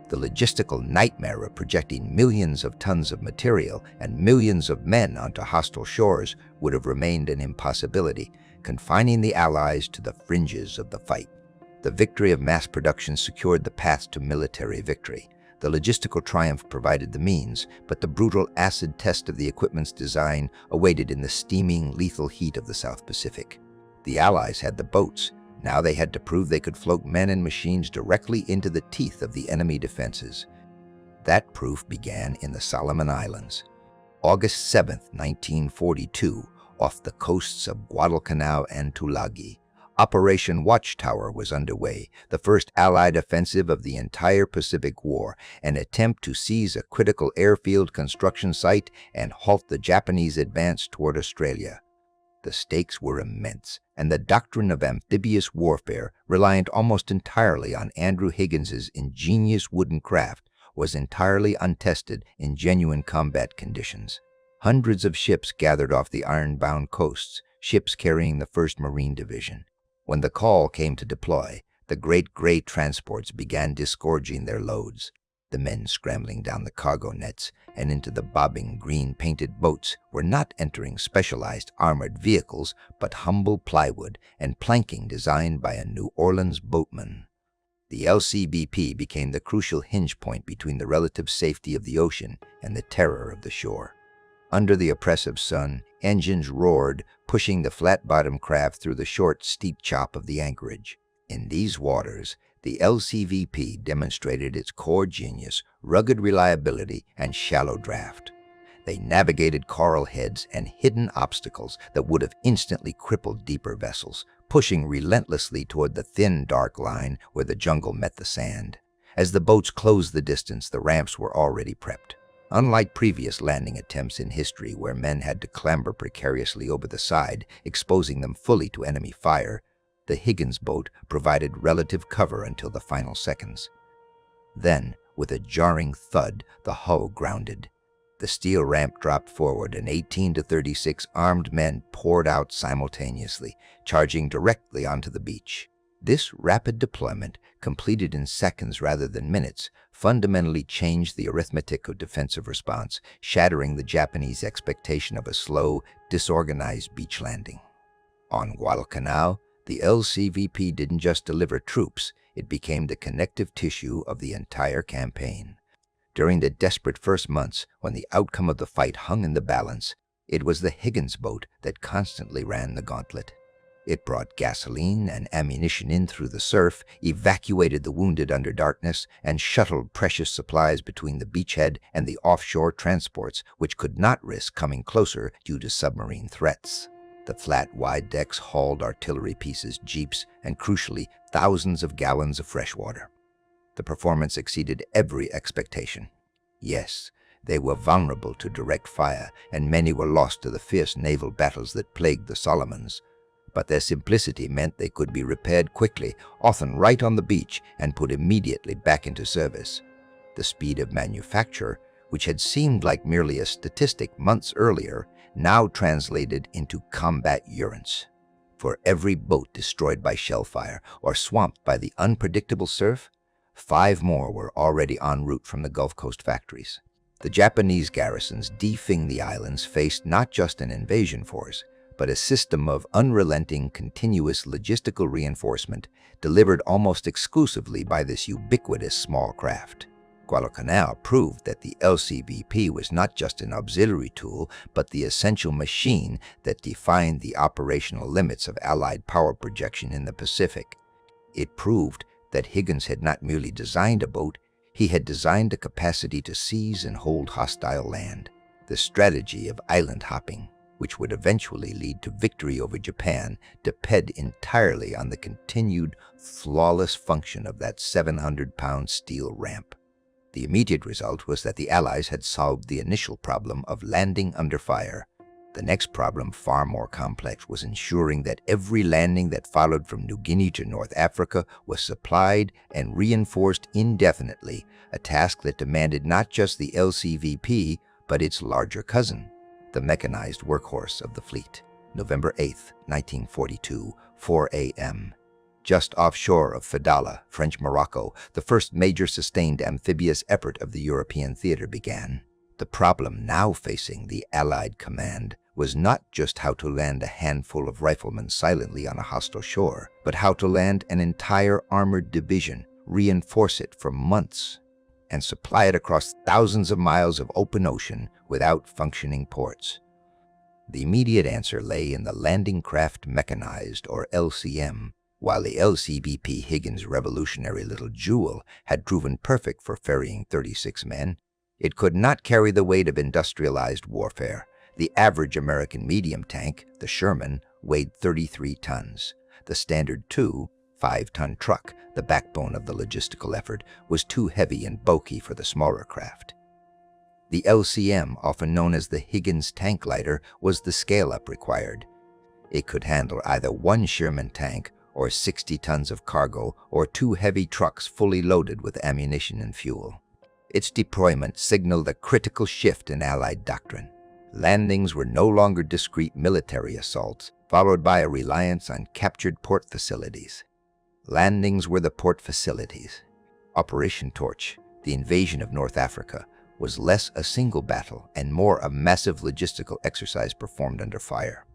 the logistical nightmare of projecting millions of tons of material and millions of men onto hostile shores would have remained an impossibility, confining the Allies to the fringes of the fight. The victory of mass production secured the path to military victory. The logistical triumph provided the means, but the brutal acid test of the equipment's design awaited in the steaming, lethal heat of the South Pacific. The Allies had the boats. Now they had to prove they could float men and machines directly into the teeth of the enemy defenses. That proof began in the Solomon Islands. August 7, 1942, off the coasts of Guadalcanal and Tulagi, Operation Watchtower was underway, the first Allied offensive of the entire Pacific War, an attempt to seize a critical airfield construction site and halt the Japanese advance toward Australia. The stakes were immense, and the doctrine of amphibious warfare, reliant almost entirely on Andrew Higgins's ingenious wooden craft, was entirely untested in genuine combat conditions. Hundreds of ships gathered off the iron-bound coasts, ships carrying the 1st Marine Division. When the call came to deploy, the great gray transports began disgorging their loads. The men scrambling down the cargo nets and into the bobbing green-painted boats were not entering specialized armored vehicles, but humble plywood and planking designed by a New Orleans boatman. The LCVP became the crucial hinge point between the relative safety of the ocean and the terror of the shore. Under the oppressive sun, engines roared, pushing the flat-bottomed craft through the short, steep chop of the anchorage. In these waters, the LCVP demonstrated its core genius, rugged reliability, and shallow draft. They navigated coral heads and hidden obstacles that would have instantly crippled deeper vessels, pushing relentlessly toward the thin, dark line where the jungle met the sand. As the boats closed the distance, the ramps were already prepped. Unlike previous landing attempts in history where men had to clamber precariously over the side, exposing them fully to enemy fire, the Higgins boat provided relative cover until the final seconds. Then, with a jarring thud, the hull grounded. The steel ramp dropped forward and 18 to 36 armed men poured out simultaneously, charging directly onto the beach. This rapid deployment, completed in seconds rather than minutes, fundamentally changed the arithmetic of defensive response, shattering the Japanese expectation of a slow, disorganized beach landing. On Guadalcanal, the LCVP didn't just deliver troops, it became the connective tissue of the entire campaign. During the desperate first months, when the outcome of the fight hung in the balance, it was the Higgins boat that constantly ran the gauntlet. It brought gasoline and ammunition in through the surf, evacuated the wounded under darkness, and shuttled precious supplies between the beachhead and the offshore transports, which could not risk coming closer due to submarine threats. The flat, wide decks hauled artillery pieces, jeeps, and crucially, thousands of gallons of fresh water. The performance exceeded every expectation. Yes, they were vulnerable to direct fire, and many were lost to the fierce naval battles that plagued the Solomons. But their simplicity meant they could be repaired quickly, often right on the beach, and put immediately back into service. The speed of manufacture, which had seemed like merely a statistic months earlier, now translated into combat urence. For every boat destroyed by shellfire or swamped by the unpredictable surf, 5 more were already en route from the Gulf Coast factories. The Japanese garrisons defending the islands faced not just an invasion force, but a system of unrelenting, continuous logistical reinforcement delivered almost exclusively by this ubiquitous small craft. Guadalcanal proved that the LCVP was not just an auxiliary tool, but the essential machine that defined the operational limits of Allied power projection in the Pacific. It proved that Higgins had not merely designed a boat, he had designed a capacity to seize and hold hostile land. The strategy of island hopping, which would eventually lead to victory over Japan, depended entirely on the continued, flawless function of that 700-pound steel ramp. The immediate result was that the Allies had solved the initial problem of landing under fire. The next problem, far more complex, was ensuring that every landing that followed from New Guinea to North Africa was supplied and reinforced indefinitely, a task that demanded not just the LCVP, but its larger cousin, the mechanized workhorse of the fleet. November 8, 1942, 4 a.m. Just offshore of Fedala, French Morocco, the first major sustained amphibious effort of the European theater began. The problem now facing the Allied command was not just how to land a handful of riflemen silently on a hostile shore, but how to land an entire armored division, reinforce it for months, and supply it across thousands of miles of open ocean without functioning ports. The immediate answer lay in the Landing Craft Mechanized, or LCM. While the LCVP Higgins revolutionary little jewel had proven perfect for ferrying 36 men, it could not carry the weight of industrialized warfare. The average American medium tank, the Sherman, weighed 33 tons. The standard 5-ton truck, the backbone of the logistical effort, was too heavy and bulky for the smaller craft. The LCM, often known as the Higgins tank lighter, was the scale-up required. It could handle either one Sherman tank or 60 tons of cargo, or 2 heavy trucks fully loaded with ammunition and fuel. Its deployment signaled a critical shift in Allied doctrine. Landings were no longer discrete military assaults, followed by a reliance on captured port facilities. Landings were the port facilities. Operation Torch, The invasion of North Africa was less a single battle and more a massive logistical exercise performed under fire.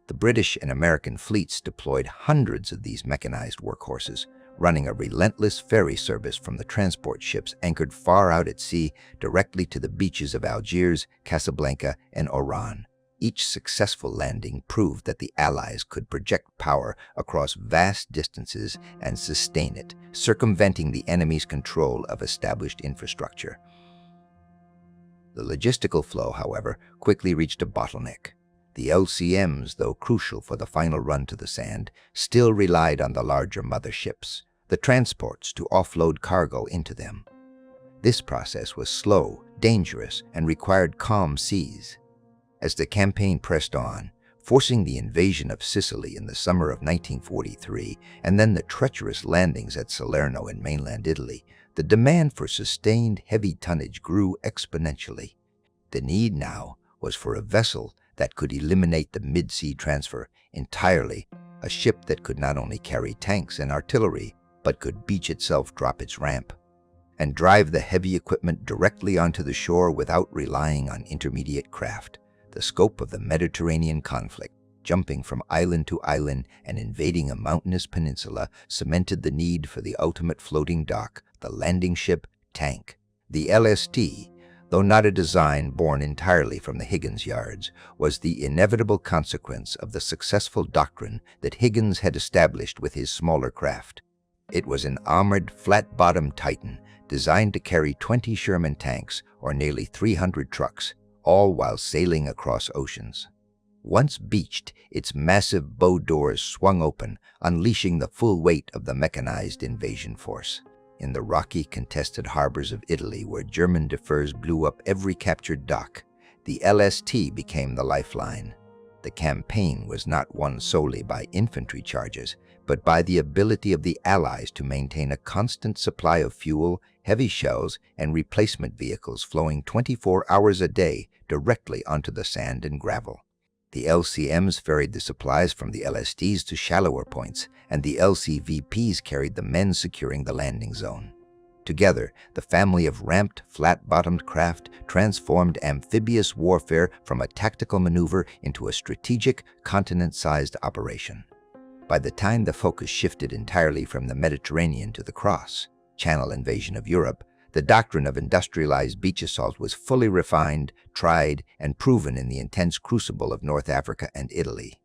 The British and American fleets deployed hundreds of these mechanized workhorses, running a relentless ferry service from the transport ships anchored far out at sea directly to the beaches of Algiers, Casablanca, and Oran. Each successful landing proved that the Allies could project power across vast distances and sustain it, circumventing the enemy's control of established infrastructure. The logistical flow, however, quickly reached a bottleneck. The LCMs, though crucial for the final run to the sand, still relied on the larger motherships, the transports, to offload cargo into them. This process was slow, dangerous, and required calm seas. As the campaign pressed on, forcing the invasion of Sicily in the summer of 1943 and then the treacherous landings at Salerno in mainland Italy, the demand for sustained heavy tonnage grew exponentially. The need now was for a vessel that could eliminate the mid-sea transfer entirely, a ship that could not only carry tanks and artillery, but could beach itself, drop its ramp, and drive the heavy equipment directly onto the shore without relying on intermediate craft. The scope of the Mediterranean conflict, jumping from island to island and invading a mountainous peninsula, cemented the need for the ultimate floating dock, the landing ship tank. The LST, though not a design born entirely from the Higgins yards, was the inevitable consequence of the successful doctrine that Higgins had established with his smaller craft. It was an armored, flat-bottomed Titan designed to carry 20 Sherman tanks or nearly 300 trucks, all while sailing across oceans. Once beached, its massive bow doors swung open, unleashing the full weight of the mechanized invasion force. In the rocky, contested harbors of Italy, where German defers blew up every captured dock, the LST became the lifeline. The campaign was not won solely by infantry charges, but by the ability of the Allies to maintain a constant supply of fuel, heavy shells, and replacement vehicles flowing 24 hours a day directly onto the sand and gravel. The LCMs ferried the supplies from the LSTs to shallower points, and the LCVPs carried the men securing the landing zone. Together, the family of ramped, flat-bottomed craft transformed amphibious warfare from a tactical maneuver into a strategic, continent-sized operation. By the time the focus shifted entirely from the Mediterranean to the cross-channel invasion of Europe, the doctrine of industrialized beach assault was fully refined, tried, and proven in the intense crucible of North Africa and Italy.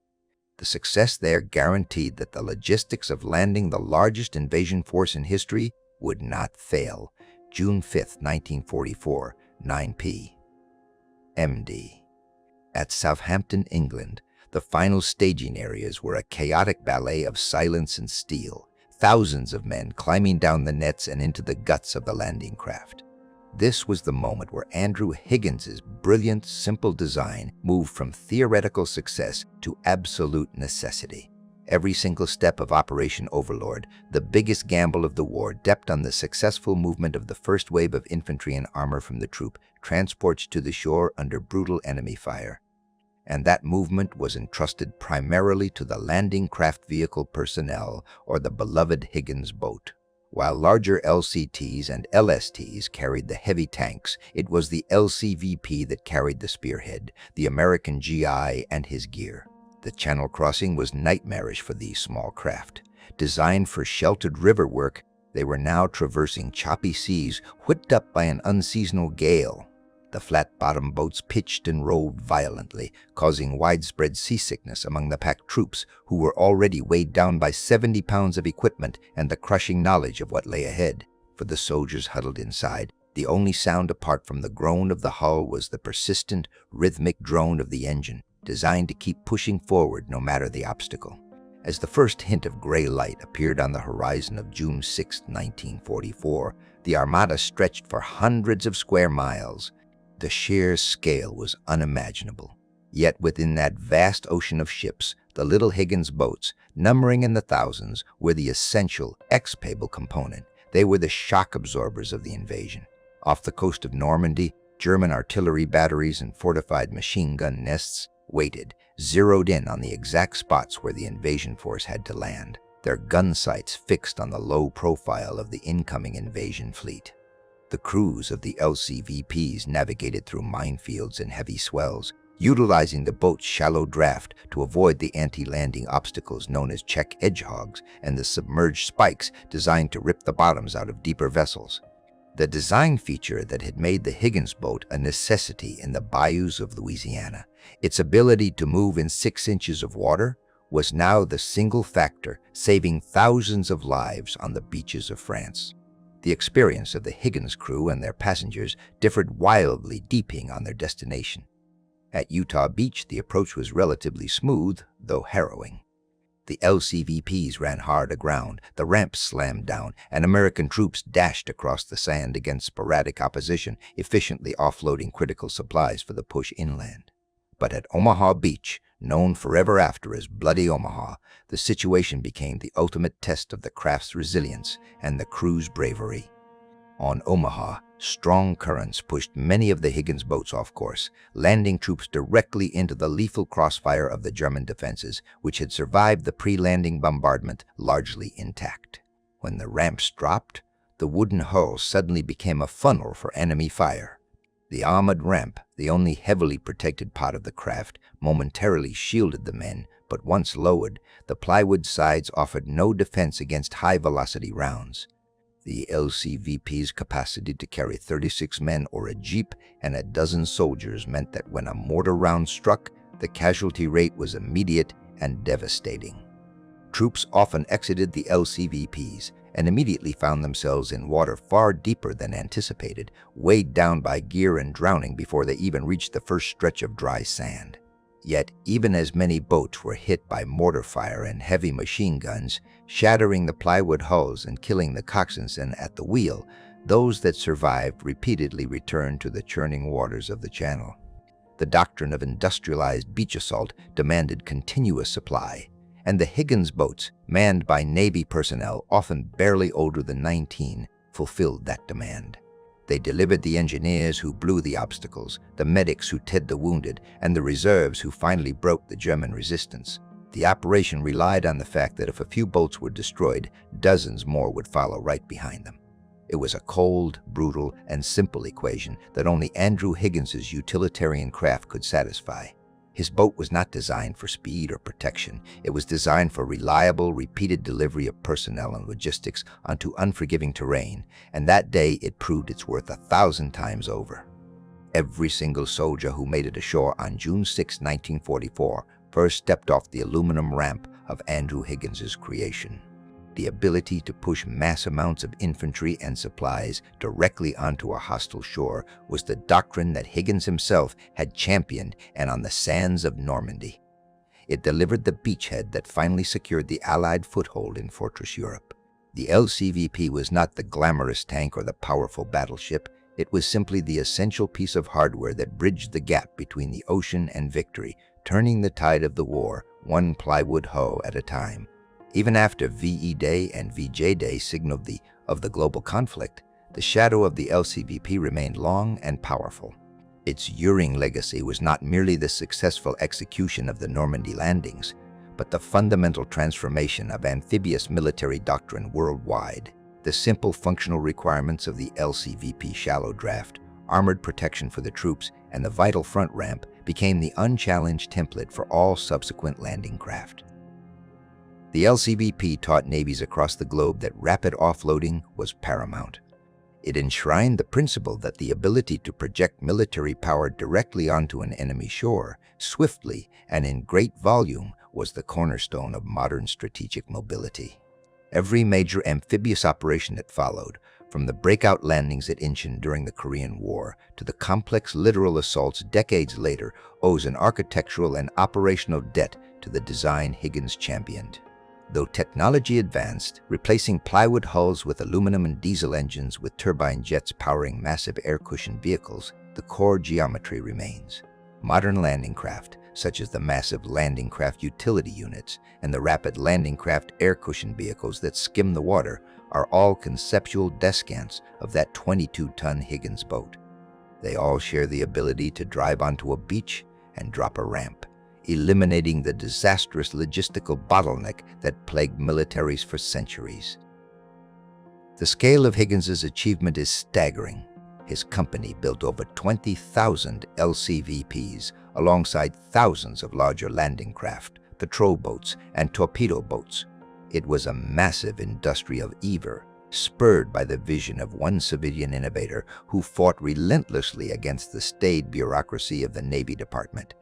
The success there guaranteed that the logistics of landing the largest invasion force in history would not fail. June 5, 1944, 9 p.m. At Southampton, England, the final staging areas were a chaotic ballet of silence and steel, thousands of men climbing down the nets and into the guts of the landing craft. This was the moment where Andrew Higgins's brilliant, simple design moved from theoretical success to absolute necessity. Every single step of Operation Overlord, the biggest gamble of the war, depended on the successful movement of the first wave of infantry and armor from the troop transports to the shore under brutal enemy fire. And that movement was entrusted primarily to the landing craft vehicle personnel, or the beloved Higgins boat. While larger LCTs and LSTs carried the heavy tanks, it was the LCVP that carried the spearhead, the American GI and his gear. The channel crossing was nightmarish for these small craft. Designed for sheltered river work, they were now traversing choppy seas whipped up by an unseasonal gale. The flat-bottomed boats pitched and rolled violently, causing widespread seasickness among the packed troops, who were already weighed down by 70 pounds of equipment and the crushing knowledge of what lay ahead. For the soldiers huddled inside, the only sound apart from the groan of the hull was the persistent, rhythmic drone of the engine, designed to keep pushing forward no matter the obstacle. As the first hint of gray light appeared on the horizon of June 6, 1944, the Armada stretched for hundreds of square miles. The sheer scale was unimaginable. Yet within that vast ocean of ships, the little Higgins boats, numbering in the thousands, were the essential, expable component. They were the shock absorbers of the invasion. Off the coast of Normandy, German artillery batteries and fortified machine gun nests waited, zeroed in on the exact spots where the invasion force had to land, their gun sights fixed on the low profile of the incoming invasion fleet. The crews of the LCVPs navigated through minefields and heavy swells, utilizing the boat's shallow draft to avoid the anti-landing obstacles known as check hedgehogs and the submerged spikes designed to rip the bottoms out of deeper vessels. The design feature that had made the Higgins boat a necessity in the bayous of Louisiana, its ability to move in 6 inches of water, was now the single factor saving thousands of lives on the beaches of France. The experience of the Higgins crew and their passengers differed wildly depending on their destination. At Utah Beach, the approach was relatively smooth, though harrowing. The LCVPs ran hard aground, the ramps slammed down, and American troops dashed across the sand against sporadic opposition, efficiently offloading critical supplies for the push inland. But at Omaha Beach, known forever after as Bloody Omaha, the situation became the ultimate test of the craft's resilience and the crew's bravery. On Omaha, strong currents pushed many of the Higgins boats off course, landing troops directly into the lethal crossfire of the German defenses, which had survived the pre-landing bombardment largely intact. When the ramps dropped, the wooden hull suddenly became a funnel for enemy fire. The armored ramp, the only heavily protected part of the craft, momentarily shielded the men, but once lowered, the plywood sides offered no defense against high-velocity rounds. The LCVP's capacity to carry 36 men or a jeep and a dozen soldiers meant that when a mortar round struck, the casualty rate was immediate and devastating. Troops often exited the LCVPs and immediately found themselves in water far deeper than anticipated, weighed down by gear and drowning before they even reached the first stretch of dry sand. Yet, even as many boats were hit by mortar fire and heavy machine guns, shattering the plywood hulls and killing the coxswains at the wheel, those that survived repeatedly returned to the churning waters of the channel. The doctrine of industrialized beach assault demanded continuous supply, and the Higgins boats, manned by Navy personnel often barely older than 19, fulfilled that demand. They delivered the engineers who blew the obstacles, the medics who tended the wounded, and the reserves who finally broke the German resistance. The operation relied on the fact that if a few boats were destroyed, dozens more would follow right behind them. It was a cold, brutal, and simple equation that only Andrew Higgins's utilitarian craft could satisfy. His boat was not designed for speed or protection. It was designed for reliable, repeated delivery of personnel and logistics onto unforgiving terrain, and that day it proved its worth 1,000 times over. Every single soldier who made it ashore on June 6, 1944, first stepped off the aluminum ramp of Andrew Higgins's creation. The ability to push mass amounts of infantry and supplies directly onto a hostile shore was the doctrine that Higgins himself had championed and on the sands of Normandy. It delivered the beachhead that finally secured the Allied foothold in Fortress Europe. The LCVP was not the glamorous tank or the powerful battleship. It was simply the essential piece of hardware that bridged the gap between the ocean and victory, turning the tide of the war one plywood hull at a time. Even after VE Day and VJ Day signaled the global conflict, the shadow of the LCVP remained long and powerful. Its enduring legacy was not merely the successful execution of the Normandy landings, but the fundamental transformation of amphibious military doctrine worldwide. The simple functional requirements of the LCVP shallow draft, armored protection for the troops, and the vital front ramp became the unchallenged template for all subsequent landing craft. The LCVP taught navies across the globe that rapid offloading was paramount. It enshrined the principle that the ability to project military power directly onto an enemy shore, swiftly and in great volume, was the cornerstone of modern strategic mobility. Every major amphibious operation that followed, from the breakout landings at Incheon during the Korean War to the complex littoral assaults decades later, owes an architectural and operational debt to the design Higgins championed. Though technology advanced, replacing plywood hulls with aluminum and diesel engines with turbine jets powering massive air-cushioned vehicles, the core geometry remains. Modern landing craft, such as the massive landing craft utility units and the rapid landing craft air-cushioned vehicles that skim the water, are all conceptual descants of that 22-ton Higgins boat. They all share the ability to drive onto a beach and drop a ramp, eliminating the disastrous logistical bottleneck that plagued militaries for centuries. The scale of Higgins's achievement is staggering. His company built over 20,000 LCVPs alongside thousands of larger landing craft, patrol boats, and torpedo boats. It was a massive industry of evil, spurred by the vision of one civilian innovator who fought relentlessly against the staid bureaucracy of the Navy Department.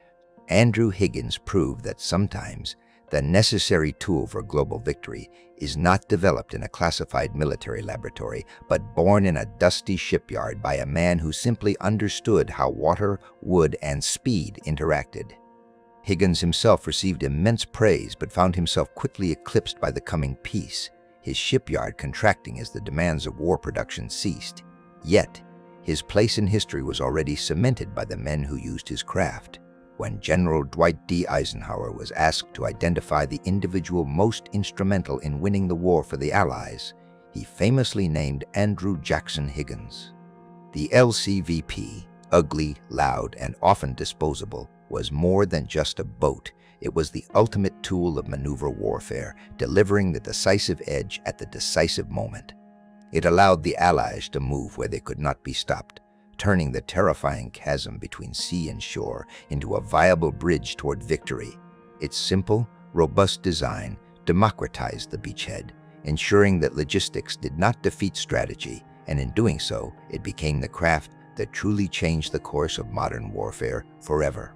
Andrew Higgins proved that sometimes the necessary tool for global victory is not developed in a classified military laboratory, but born in a dusty shipyard by a man who simply understood how water, wood, and speed interacted. Higgins himself received immense praise, but found himself quickly eclipsed by the coming peace, his shipyard contracting as the demands of war production ceased. Yet, his place in history was already cemented by the men who used his craft. When General Dwight D. Eisenhower was asked to identify the individual most instrumental in winning the war for the Allies, he famously named Andrew Jackson Higgins. The LCVP, ugly, loud, and often disposable, was more than just a boat. It was the ultimate tool of maneuver warfare, delivering the decisive edge at the decisive moment. It allowed the Allies to move where they could not be stopped, turning the terrifying chasm between sea and shore into a viable bridge toward victory. Its simple, robust design democratized the beachhead, ensuring that logistics did not defeat strategy, and in doing so, it became the craft that truly changed the course of modern warfare forever.